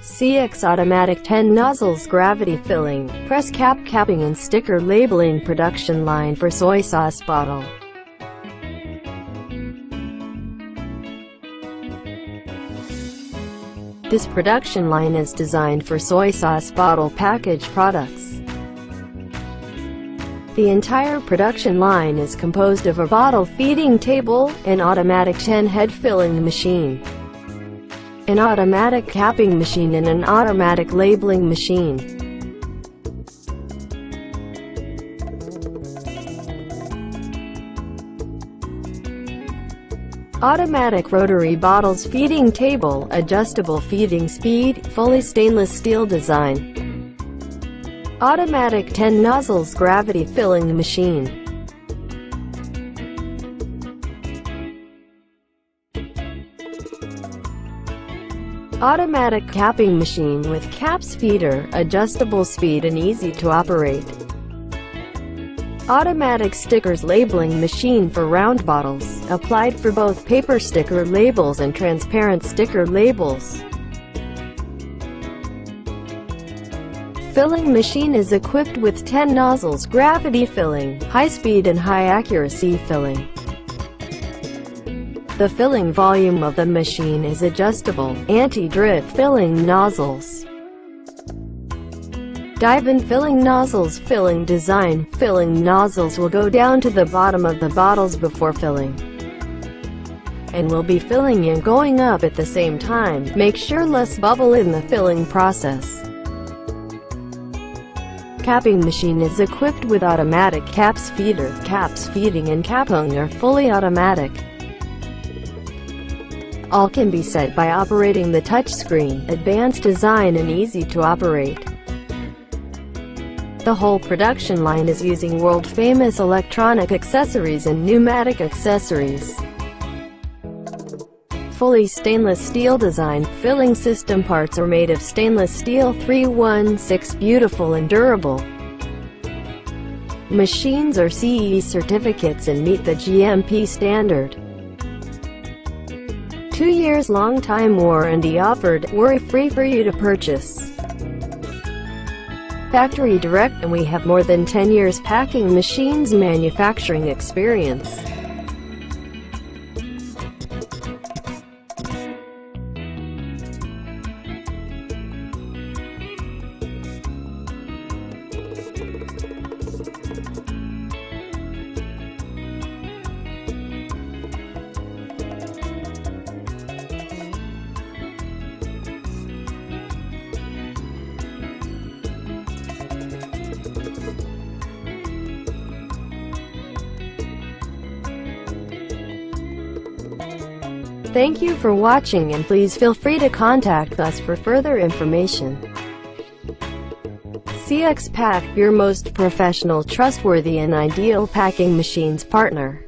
CX Automatic 10 Nozzles Gravity Filling, Press Cap Capping and Sticker Labeling Production Line for Soy Sauce Bottle. This production line is designed for soy sauce bottle package products. The entire production line is composed of a bottle feeding table, an automatic 10-head filling machine, an automatic capping machine and an automatic labeling machine. Automatic rotary bottles feeding table, adjustable feeding speed, fully stainless steel design. Automatic 10 nozzles gravity filling machine. Automatic capping machine with caps feeder, adjustable speed and easy to operate. Automatic stickers labeling machine for round bottles, applied for both paper sticker labels and transparent sticker labels. Filling machine is equipped with 10 nozzles gravity filling, high-speed and high-accuracy filling. The filling volume of the machine is adjustable, anti-drip filling nozzles. Dive-in filling nozzles filling design. Filling nozzles will go down to the bottom of the bottles before filling, and will be filling and going up at the same time. Make sure less bubble in the filling process. Capping machine is equipped with automatic caps feeder. Caps feeding and capping are fully automatic. All can be set by operating the touchscreen. Advanced design and easy to operate. The whole production line is using world-famous electronic accessories and pneumatic accessories. Fully stainless steel design. Filling system parts are made of stainless steel 316, beautiful and durable. Machines are CE certificates and meet the GMP standard. 2 years long time warranty offered, worry-free for you to purchase. Factory direct, and we have more than 10 years packing machines manufacturing experience. Thank you for watching, and please feel free to contact us for further information. CX Pack, your most professional, trustworthy and ideal packing machines partner.